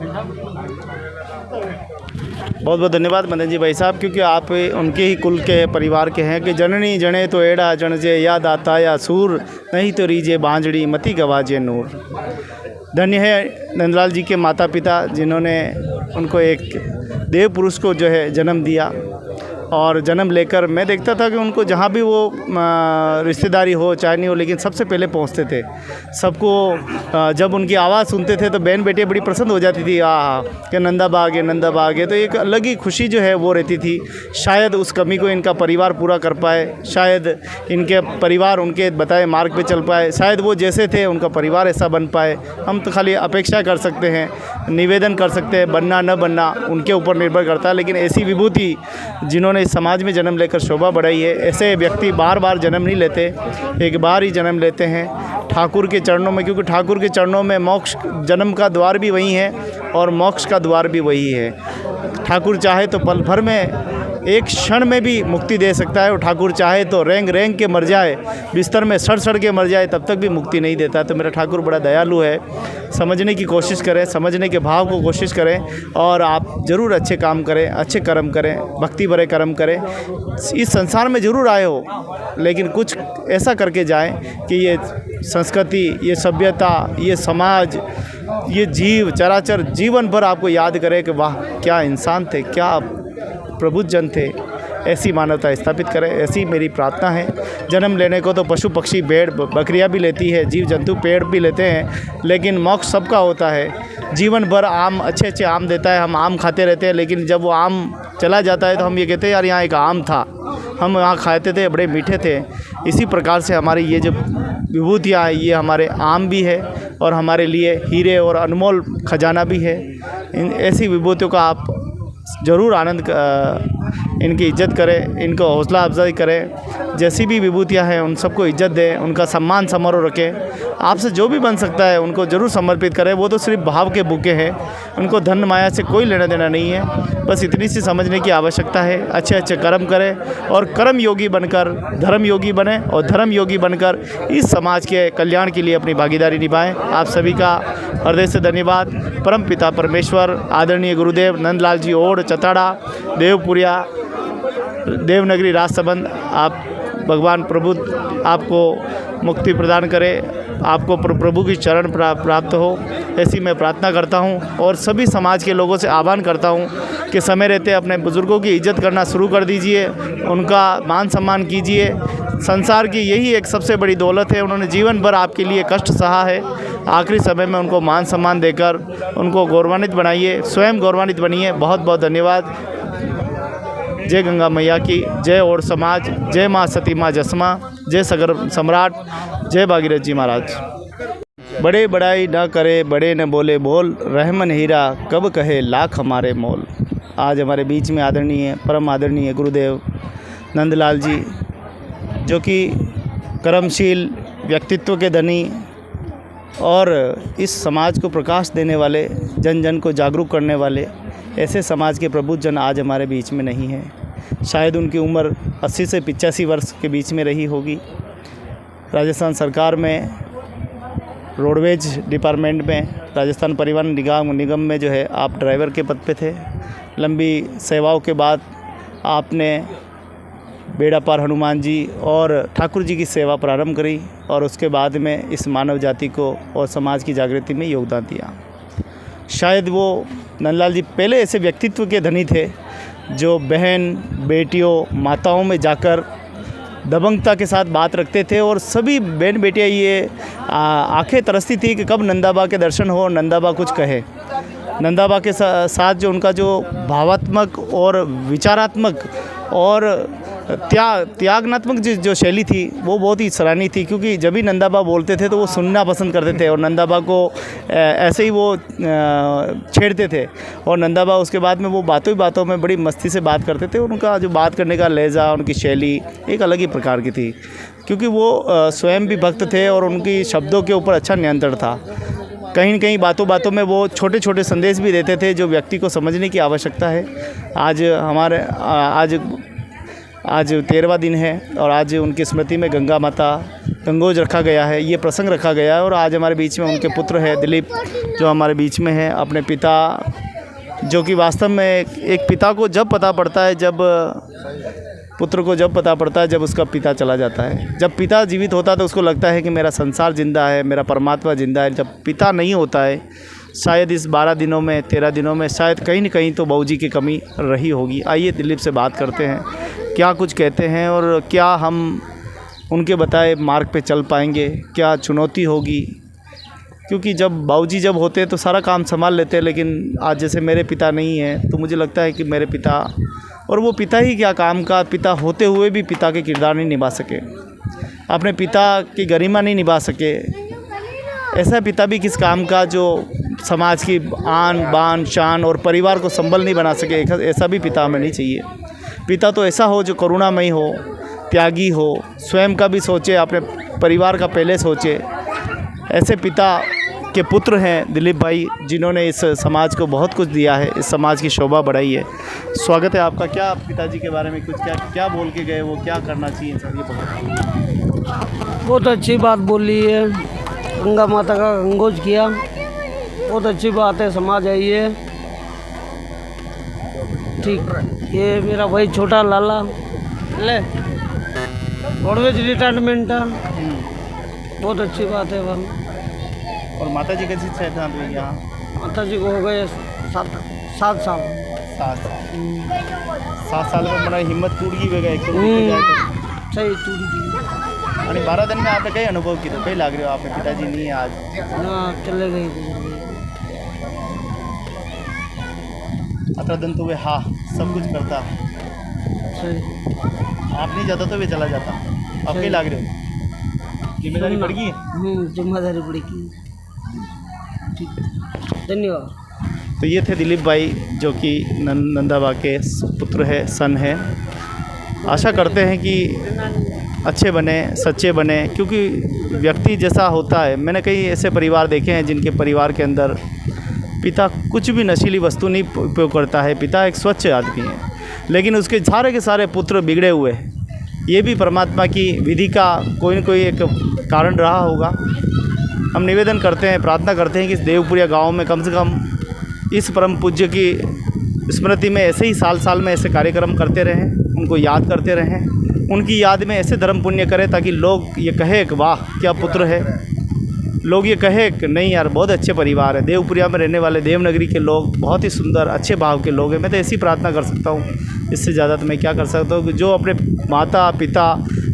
बहुत बहुत धन्यवाद मदन जी भाई साहब, क्योंकि आप उनके ही कुल के परिवार के हैं कि जननी जने तो एड़ा जनजे याद आता या सूर, नहीं तो रीजे बांझड़ी मती गवाजे नूर। धन्य है नंदलाल जी के माता पिता जिन्होंने उनको एक देव पुरुष को जो है जन्म दिया। और जन्म लेकर मैं देखता था कि उनको जहाँ भी वो रिश्तेदारी हो चाहे नहीं हो, लेकिन सबसे पहले पहुँचते थे। सबको जब उनकी आवाज़ सुनते थे तो बहन बेटियाँ बड़ी पसंद हो जाती थी, कि नंदा बाग है। तो एक अलग ही खुशी जो है वो रहती थी। शायद उस कमी को इनका परिवार पूरा कर पाए, शायद इनके परिवार उनके बताए मार्ग पे चल पाए, शायद वो जैसे थे उनका परिवार ऐसा बन पाए। हम तो खाली अपेक्षा कर सकते हैं, निवेदन कर सकते हैं, बनना न बनना उनके ऊपर निर्भर करता है। लेकिन ऐसी विभूति जिन्होंने इस समाज में जन्म लेकर शोभा बढ़ाई है, ऐसे व्यक्ति बार बार जन्म नहीं लेते, एक बार ही जन्म लेते हैं ठाकुर के चरणों में। क्योंकि ठाकुर के चरणों में मोक्ष, जन्म का द्वार भी वही है और मोक्ष का द्वार भी वही है। ठाकुर चाहे तो पल भर में, एक क्षण में भी मुक्ति दे सकता है। और ठाकुर चाहे तो रेंग के मर जाए, बिस्तर में सड़ के मर जाए, तब तक भी मुक्ति नहीं देता। तो मेरा ठाकुर बड़ा दयालु है। समझने की कोशिश करें, समझने के भाव को कोशिश करें और आप ज़रूर अच्छे काम करें, अच्छे कर्म करें, भक्ति भरे कर्म करें। इस संसार में ज़रूर आए हो, लेकिन कुछ ऐसा करके जाएं कि ये संस्कृति, ये सभ्यता, ये समाज, ये जीव चराचर जीवन भर आपको याद करे कि वाह क्या इंसान थे, क्या प्रबुद्ध जन थे। ऐसी मानवता स्थापित करे, ऐसी मेरी प्रार्थना है। जन्म लेने को तो पशु पक्षी भेड़ बकरियां भी लेती है, जीव जंतु पेड़ भी लेते हैं, लेकिन मोक्ष सबका होता है। जीवन भर आम अच्छे आम देता है, हम आम खाते रहते हैं, लेकिन जब वो आम चला जाता है तो हम ये कहते हैं यार यहाँ एक आम था, हम यहाँ खाते थे, बड़े मीठे थे। इसी प्रकार से हमारी ये जो विभूतियाँ हैं ये हमारे आम भी है और हमारे लिए हीरे और अनमोल खजाना भी है। इन ऐसी विभूतियों का आप ज़रूर इनकी इज्जत करें, इनको हौसला अफजाई करें। जैसी भी विभूतियाँ हैं उन सबको इज्जत दें, उनका सम्मान समारोह रखें। आपसे जो भी बन सकता है उनको ज़रूर समर्पित करें। वो तो सिर्फ भाव के भूखे हैं, उनको धन माया से कोई लेना देना नहीं है। बस इतनी सी समझने की आवश्यकता है। अच्छे कर्म करें और कर्म योगी बनकर धर्म योगी बने और धर्म योगी बनकर इस समाज के कल्याण के लिए अपनी भागीदारी निभाएं। आप सभी का हृदय से धन्यवाद। परम पिता परमेश्वर आदरणीय गुरुदेव नंदलाल जी ओड चताड़ा देवपुरिया देवनगरी राजसमंद, आप भगवान प्रभु आपको मुक्ति प्रदान करे, आपको प्रभु की चरण प्राप्त हो, ऐसी मैं प्रार्थना करता हूं। और सभी समाज के लोगों से आह्वान करता हूं कि समय रहते अपने बुज़ुर्गों की इज्जत करना शुरू कर दीजिए, उनका मान सम्मान कीजिए। संसार की यही एक सबसे बड़ी दौलत है। उन्होंने जीवन भर आपके लिए कष्ट सहा है, आखिरी समय में उनको मान सम्मान देकर उनको गौरवान्वित बनाइए, स्वयं गौरवान्वित बनिए। बहुत बहुत धन्यवाद। जय गंगा मैया की जय। और समाज जय, माँ सती माँ जसमा, जय सगर सम्राट, जय भागीरथ जी महाराज। बड़े बड़ाई न करे, बड़े न बोले बोल, रहमन हीरा कब कहे लाख हमारे मोल। आज हमारे बीच में आदरणीय परम आदरणीय गुरुदेव नंदलाल जी, जो कि कर्मशील व्यक्तित्व के धनी और इस समाज को प्रकाश देने वाले, जन जन को जागरूक करने वाले ऐसे समाज के प्रबुद्ध जन आज हमारे बीच में नहीं हैं। शायद उनकी उम्र 80 से 85 वर्ष के बीच में रही होगी। राजस्थान सरकार में रोडवेज डिपार्टमेंट में राजस्थान परिवहन निगम में जो है आप ड्राइवर के पद पे थे। लंबी सेवाओं के बाद आपने बेड़ा पार हनुमान जी और ठाकुर जी की सेवा प्रारंभ करी और उसके बाद में इस मानव जाति को और समाज की जागृति में योगदान दिया। शायद वो नंदलाल जी पहले ऐसे व्यक्तित्व के धनी थे जो बहन बेटियों माताओं में जाकर दबंगता के साथ बात रखते थे और सभी बहन बेटियां ये आंखें तरसती थी कि कब नंदाबा के दर्शन हो और नंदाबा कुछ कहे। नंदाबा के साथ जो उनका जो भावात्मक और विचारात्मक और त्यागनात्मक जो शैली थी वो बहुत ही सराहनीय थी, क्योंकि जब भी नंदाबा बोलते थे तो वो सुनना पसंद करते थे और नंदाबा को ऐसे ही वो छेड़ते थे और नंदाबा उसके बाद में वो बातों में बड़ी मस्ती से बात करते थे। उनका जो बात करने का लहजा, उनकी शैली एक अलग ही प्रकार की थी, क्योंकि वो स्वयं भी भक्त थे और उनकी शब्दों के ऊपर अच्छा नियंत्रण था। कहीं न कहीं बातों में वो छोटे छोटे संदेश भी देते थे जो व्यक्ति को समझने की आवश्यकता है। आज 13वां दिन है और आज उनकी स्मृति में गंगा माता गंगोज रखा गया है, ये प्रसंग रखा गया है। और आज हमारे बीच में उनके पुत्र है दिलीप, जो हमारे बीच में है। अपने पिता, जो कि वास्तव में एक पिता को जब पता पड़ता है, जब पुत्र को जब पता पड़ता है जब उसका पिता चला जाता है। जब पिता जीवित होता है तो उसको लगता है कि मेरा संसार जिंदा है, मेरा परमात्मा जिंदा है। जब पिता नहीं होता है, शायद इस 12 दिनों में 13 दिनों में शायद कहीं न कहीं तो बाबूजी की कमी रही होगी। आइए दिलीप से बात करते हैं, क्या कुछ कहते हैं और क्या हम उनके बताए मार्ग पे चल पाएंगे, क्या चुनौती होगी। क्योंकि जब बाबूजी जब होते तो सारा काम संभाल लेते, लेकिन आज जैसे मेरे पिता नहीं हैं तो मुझे लगता है कि मेरे पिता, और वो पिता ही क्या काम का, पिता होते हुए भी पिता के किरदार नहीं निभा सके, अपने पिता की गरिमा नहीं निभा सके। ऐसा पिता भी किस काम का जो समाज की आन बान शान और परिवार को संबल नहीं बना सके। ऐसा भी पिता हमें नहीं चाहिए। पिता तो ऐसा हो जो करुणामयी हो, त्यागी हो, स्वयं का भी सोचे, अपने परिवार का पहले सोचे। ऐसे पिता के पुत्र हैं दिलीप भाई, जिन्होंने इस समाज को बहुत कुछ दिया है, इस समाज की शोभा बढ़ाई है। स्वागत है आपका। क्या पिताजी के बारे में कुछ क्या बोल के गए, वो क्या करना चाहिए सर? ये बहुत अच्छी बात बोली है, गंगा माता का गंगोज किया, बहुत अच्छी बात है। समाज है ये, ठीक। ये मेरा भाई छोटा लाला ले रोडवेज रिटायरमेंट है, बहुत अच्छी बात है वह। और माता जी कैसी सेहत हुई यहाँ? माता जी को हो गए 7 साल। 7 साल में हमारा हिम्मत टूट गई वेगा एक तो जाए तो सही टूट गई आणि 12 दिन में आपने कई अनुभव किए तो कई लाग रहे हो आपने पिताजी नहीं है आज ना चले गए गुजर गए 18 दिन तो वे हाँ सब कुछ करता सही आप नहीं जाता तो वे चला जाता अब कई लाग रहे हो जिम्मेदारी बढ़ गई है जिम्मेदारी पड़ेगी ठीक धन्यवाद। तो ये थे दिलीप भाई जो कि नंदाबा के पुत्र है सन है। आशा करते हैं कि अच्छे बने सच्चे बने क्योंकि व्यक्ति जैसा होता है मैंने कई ऐसे परिवार देखे हैं जिनके परिवार के अंदर पिता कुछ भी नशीली वस्तु नहीं उपयोग करता है, पिता एक स्वच्छ आदमी है लेकिन उसके सारे के सारे पुत्र बिगड़े हुए हैं। ये भी परमात्मा की विधि का कोई न कोई एक कारण रहा होगा। हम निवेदन करते हैं प्रार्थना करते हैं कि इस देवपुरिया गाँव में कम से कम इस परम पूज्य की स्मृति में ऐसे ही साल साल में ऐसे कार्यक्रम करते रहें, उनको याद करते रहें, उनकी याद में ऐसे धर्म पुण्य करें ताकि लोग ये कहे कि वाह क्या पुत्र है, लोग ये कहे कि नहीं यार बहुत अच्छे परिवार है। देवपुरिया में रहने वाले देवनगरी के लोग बहुत ही सुंदर अच्छे भाव के लोग हैं। मैं तो ऐसी प्रार्थना कर सकता हूँ, इससे ज़्यादा तो मैं क्या कर सकता हूँ कि जो अपने माता पिता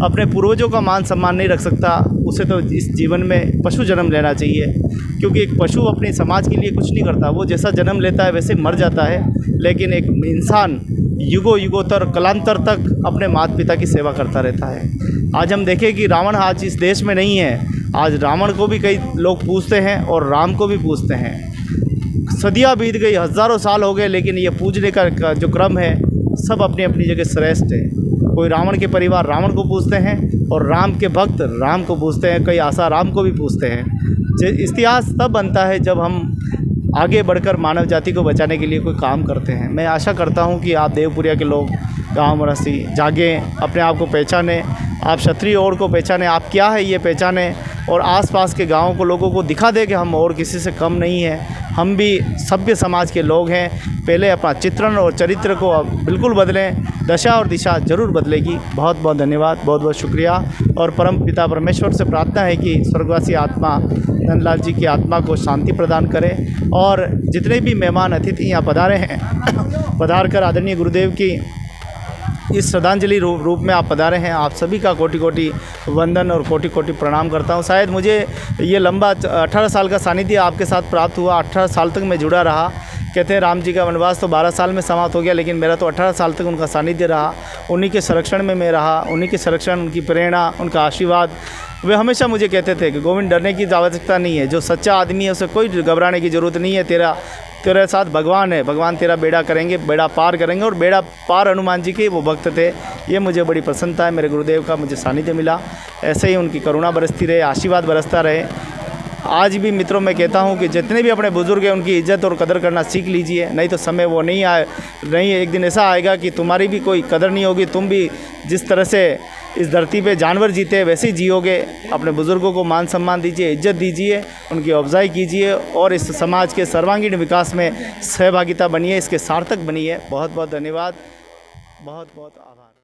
अपने पूर्वजों का मान सम्मान नहीं रख सकता उसे तो इस जीवन में पशु जन्म लेना चाहिए क्योंकि एक पशु अपने समाज के लिए कुछ नहीं करता, वो जैसा जन्म लेता है वैसे मर जाता है, लेकिन एक इंसान युगों युगोत्तर कलांतर तक अपने माता पिता की सेवा करता रहता है। आज हम देखें कि रावण आज इस देश में नहीं है, आज रावण को भी कई लोग पूजते हैं और राम को भी पूजते हैं। सदियाँ बीत गई, हज़ारों साल हो गए, लेकिन ये पूजने का जो क्रम है सब अपनी अपनी जगह श्रेष्ठ है। कोई रावण के परिवार रावण को पूजते हैं और राम के भक्त राम को पूजते हैं, कई आशा राम को भी पूजते हैं। इतिहास तब बनता है जब हम आगे बढ़कर मानव जाति को बचाने के लिए कोई काम करते हैं। मैं आशा करता हूं कि आप देवपुरिया के लोग गाँव वासी जागें, अपने आप को पहचानें, आप क्षत्रिय और को पहचानें, आप क्या है ये पहचानें और आसपास के गाँव को लोगों को दिखा दें कि हम और किसी से कम नहीं हैं, हम भी सभ्य समाज के लोग हैं। पहले अपना चित्रण और चरित्र को अब बिल्कुल बदलें, दशा और दिशा जरूर बदलेगी। बहुत बहुत धन्यवाद, बहुत बहुत शुक्रिया और परम पिता परमेश्वर से प्रार्थना है कि स्वर्गवासी आत्मा नंदलाल जी की आत्मा को शांति प्रदान करें और जितने भी मेहमान अतिथि यहाँ पधारे हैं पधार कर आदरणीय गुरुदेव की इस श्रद्धांजलि रूप में आप पधारे हैं, आप सभी का कोटि कोटि वंदन और कोटि कोटि प्रणाम करता हूं। शायद मुझे ये लंबा 18 साल का सानिध्य आपके साथ प्राप्त हुआ, 18 साल तक मैं जुड़ा रहा। कहते हैं राम जी का वनवास तो 12 साल में समाप्त हो गया, लेकिन मेरा तो 18 साल तक उनका सानिध्य रहा, उन्हीं के संरक्षण में मैं रहा, उन्हीं के संरक्षण, उनकी प्रेरणा, उनका आशीर्वाद। वे हमेशा मुझे कहते थे कि गोविंद डरने की आवश्यकता नहीं है, जो सच्चा आदमी है उसे कोई घबराने की ज़रूरत नहीं है, तेरे साथ भगवान है, भगवान तेरा बेड़ा करेंगे, बेड़ा पार करेंगे। और बेड़ा पार हनुमान जी के वो भक्त थे। ये मुझे बड़ी प्रसन्नता है, मेरे गुरुदेव का मुझे सानिध्य मिला। ऐसे ही उनकी करुणा बरसती रहे, आशीर्वाद बरसता रहे। आज भी मित्रों मैं कहता हूँ कि जितने भी अपने बुजुर्ग हैं उनकी इज्जत और कदर करना सीख लीजिए, नहीं तो समय वो नहीं एक दिन ऐसा आएगा कि तुम्हारी भी कोई कदर नहीं होगी, तुम भी जिस तरह से इस धरती पे जानवर जीते वैसे ही जियोगे। अपने बुज़ुर्गों को मान सम्मान दीजिए, इज्जत दीजिए, उनकी अफजाई कीजिए और इस समाज के सर्वांगीण विकास में सहभागिता बनिए, इसके सार्थक बनिए। बहुत बहुत धन्यवाद, बहुत बहुत आभार।